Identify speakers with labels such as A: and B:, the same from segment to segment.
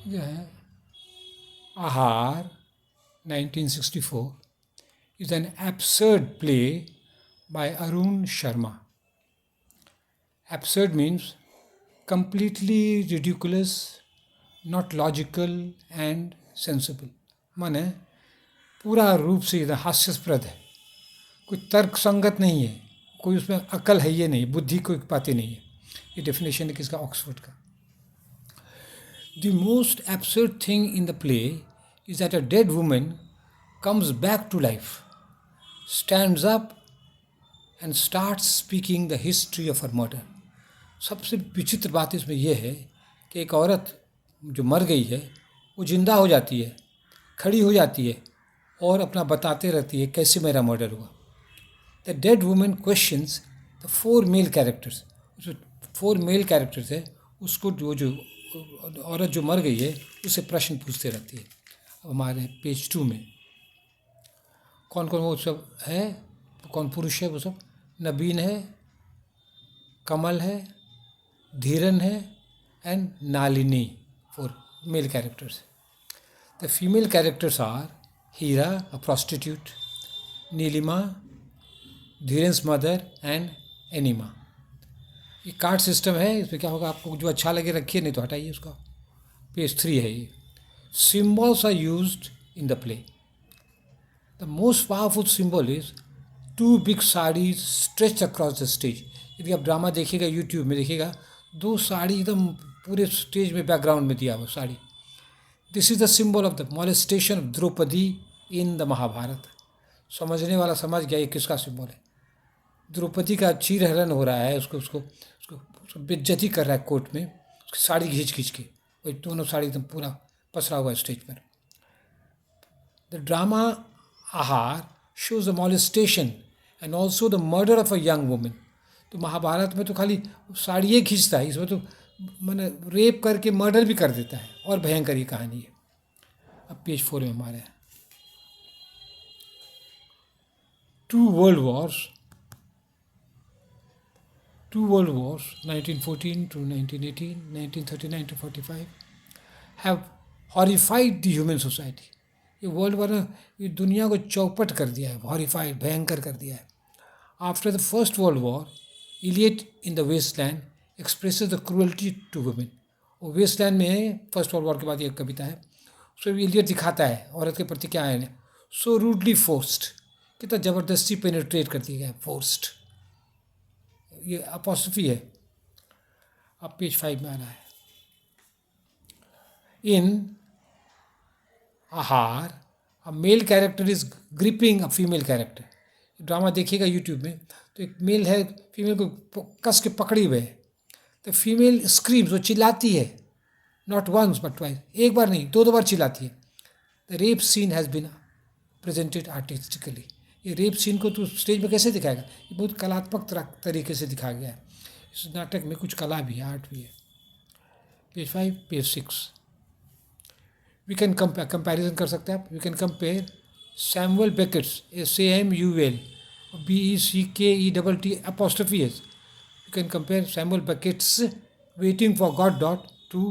A: जो है आहार 1964 is an absurd play by Arun Sharma. Absurd means completely ridiculous, not logical and sensible. माने पूरा रूप से इधर हास्यास्पद है, कोई तर्क संगत नहीं है, कोई उसमें अकल है ये नहीं, बुद्धि कोई बातें नहीं है. ये डेफिनेशन है किसका? ऑक्सफोर्ड का. The most absurd thing in the play is that a dead woman comes back to life, stands up and starts speaking the history of her murder. सबसे विचित्र बात इसमें यह है कि एक औरत जो मर गई है वो जिंदा हो जाती है, खड़ी हो जाती है और अपना बताते रहती है कैसे मेरा मर्डर हुआ. The dead women questions the four male characters. जो फोर मेल कैरेक्टर्स है उसको जो औरत जो मर गई है उससे प्रश्न पूछते रहती है. अब हमारे पेज 2 में कौन कौन वो सब है, कौन पुरुष है वो सब? नबीन है, कमल है, धीरन है and Nalini. Four male characters. The female characters are Heera a prostitute, Nilima, Dhiren's mother and Anima. ये कार्ड सिस्टम है, इसमें क्या होगा आपको जो अच्छा लगे रखिए, नहीं तो हटाइए उसका. पेज 3 है ये. Symbols are used in the play. The most powerful symbol is 2 big saris stretch across the stage. यदि आप ड्रामा देखिएगा, यूट्यूब में देखिएगा, 2 साड़ी एकदम पूरे स्टेज में बैकग्राउंड में दिया हुआ sari. This is the symbol of the molestation of Draupadi in the Mahabharata. समझने वाला समझ गया ये किसका सिंबल है. द्रौपदी का चीरहरण हो रहा है, उसको बेइज्जती कर रहा है कोर्ट में, उसकी साड़ी खींच के, वही दोनों साड़ी एकदम पूरा पसरा हुआ है स्टेज पर. द ड्रामा आहार shows the molestation and also the murder of a young woman. तो महाभारत में तो खाली साड़ियाँ खींचता है, इसमें तो मैंने रेप करके मर्डर भी कर देता है. और भयंकर ये कहानी है. अब पेज 4 में हमारे to world wars 1914 to 1918, 1939 to 45 have horrified the human society. ये वर्ल्ड वॉर ये दुनिया को चौपट कर दिया है, हॉरिफाइड, भयंकर कर दिया है. After the first world war, Eliot in the wasteland expresses the cruelty to women. वो वेस्टलैंड में है, फर्स्ट वर्ल्ड वॉर के बाद ये कविता है, उसमें इलियट दिखाता है औरत के प्रति क्या है. सो रूडली फोर्स्ड, कितना ज़बरदस्ती पेनिट्रेट कर दिया गया, फोर्स्ड. ये अपोस्ट्रोफी है. अब पेज 5 में आ रहा है. इन आहार a male character is gripping a female character. Drama देखिएगा यूट्यूब में, तो एक मेल है, फीमेल को कस के पकड़ी हुए है. तो फीमेल स्क्रीम्स, वो चिल्लाती है, नॉट वंस बट ट्वाइस, एक बार नहीं 2 बार चिल्लाती है. The rape scene has been presented artistically. ये रेप सीन को तो स्टेज में कैसे दिखाएगा, ये बहुत कलात्मक तरीके से दिखाया गया है. इस नाटक में कुछ कला भी है, आर्ट भी है. Page 5, page 6 we can comparison कर सकते हैं आप. We can compare Samuel Beckett's, SAMUEL, BECKETT apostrophe S. You can compare Samuel Beckett's Waiting for Godot to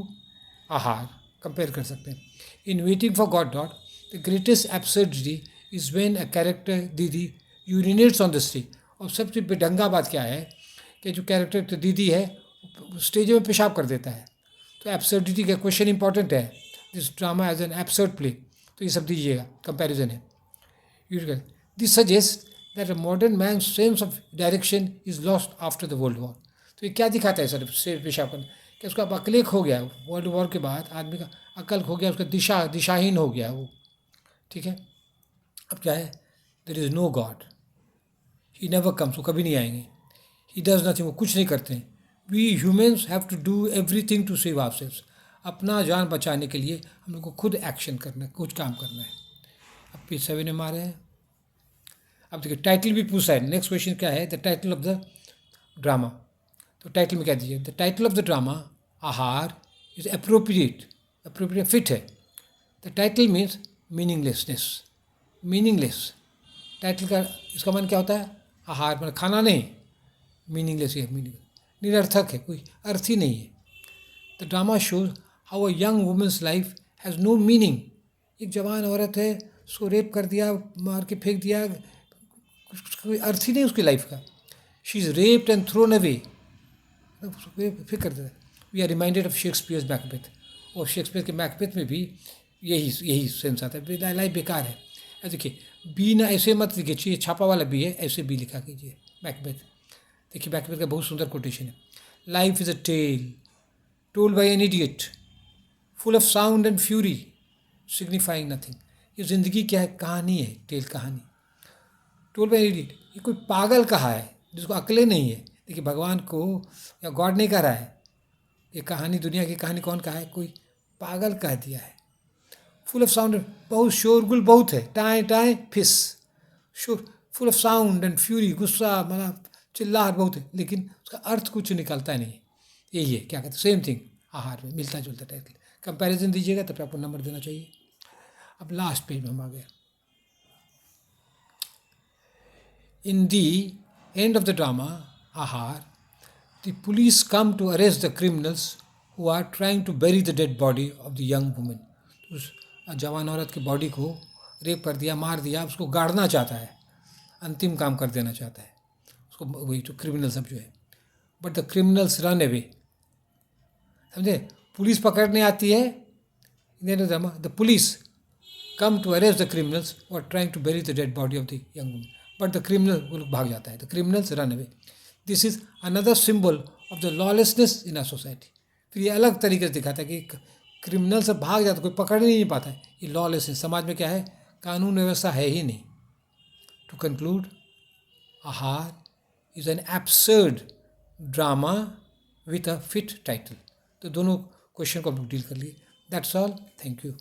A: आहार. कंपेयर कर सकते हैं. In waiting for God, the greatest absurdity is when a character दीदी यूरिनेट्स on the stage. और सबसे बेढंगा बात क्या है कि जो कैरेक्टर दीदी है स्टेज में पेशाब कर देता है. तो एब्सर्डिटी का क्वेश्चन इंपॉर्टेंट है. This drama as an absurd play. तो ये सब दीजिएगा, कंपैरिजन है. This suggest that a modern man sense of direction is lost after the world war. तो ये क्या दिखाता है सर स्टेज पेशाब करना, कि उसका अकल हो गया. वर्ल्ड वॉर के बाद आदमी का अकल खो गया, उसका दिशाहीन हो गया वो. ठीक है. अब क्या है, there is no God, he never comes, वो कभी नहीं आएंगे. ही डज नथिंग, वो कुछ नहीं करते हैं. We humans have to do everything to save ourselves. अपना जान बचाने के लिए हम लोग को खुद एक्शन करना है, कुछ काम करना है. अब पेज 7 में मारे हैं. अब देखिए टाइटल भी पूछा है. नेक्स्ट क्वेश्चन क्या है, the title of the drama. तो टाइटल में क्या दीजिए, the title of the drama आहार इज अप्रोप्रिएट फिट है. The title means meaninglessness, meaningless. Title का इसका मन क्या होता है, आहार मतलब खाना नहीं, मीनिंगलेस है, मीनिंग निरर्थक है, कोई अर्थ ही नहीं है. The drama shows how a young women's life has no meaning. एक जवान औरत है, उसको रेप कर दिया, मार के फेंक दिया, कोई अर्थ ही नहीं उसकी लाइफ का। She is raped and thrown away, फिर कर देता। We are reminded of Shakespeare's Macbeth, और शेक्सपियर के मैकबेथ में भी यही सेंस आता है, लाइफ बेकार है। देखिए, बी ना ऐसे मत लिखिए, छापा वाला बी है, ऐसे बी लिखा कीजिए मैकबेथ। देखिए मैकबेथ का बहुत सुंदर कोटेशन है, life is a tale told by an idiot full of sound and fury signifying nothing. ये ज़िंदगी क्या है? कहानी है, टेल कहानी टोल्ड बाई एन इडियट। ये कोई पागल कहा है जिसको अकलें नहीं है। देखिए भगवान को या गॉड नहीं कह रहा है, ये कहानी, दुनिया की कहानी कौन कहा है? कोई पागल कह दिया है। फुल ऑफ साउंड, बहुत शोरगुल बहुत है, टाएँ टाएँ फिस, शोर, full of sound and fury, गुस्सा, मतलब चिल्लाहट बहुत है, लेकिन उसका अर्थ कुछ निकलता नहीं है। यही है, क्या कहते हैं, सेम थिंग, आहार में मिलता जुलता टाइप। कंपैरिजन दीजिएगा तब आपको नंबर देना चाहिए। अब लास्ट पेज में हम आ गए। इन दी एंड ऑफ द ड्रामा आहार, the police come to arrest the criminals who are trying to bury the dead body of the young woman। उस जवान औरत की बॉडी को रेप कर दिया, मार दिया, उसको गाड़ना चाहता है, अंतिम काम कर देना चाहता है उसको, वही जो क्रिमिनल सब जो है। But the criminals run away, समझे? पुलिस पकड़ने आती है, the police come to arrest the criminals और trying to bury the dead body of the young woman, but the criminal, वो लोग भाग जाता है, the criminals run away. This is another symbol of the lawlessness in a society. फिर ये अलग तरीके से दिखाता है कि क्रिमिनल से भाग जाता, कोई पकड़ ही नहीं पाता है, ये लॉलेसनेस। समाज में क्या है? कानून व्यवस्था है ही नहीं। टू कंक्लूड, आहार is an absurd drama with a fit title. तो दोनों क्वेश्चन को हम डील कर लिए। That's all, thank you.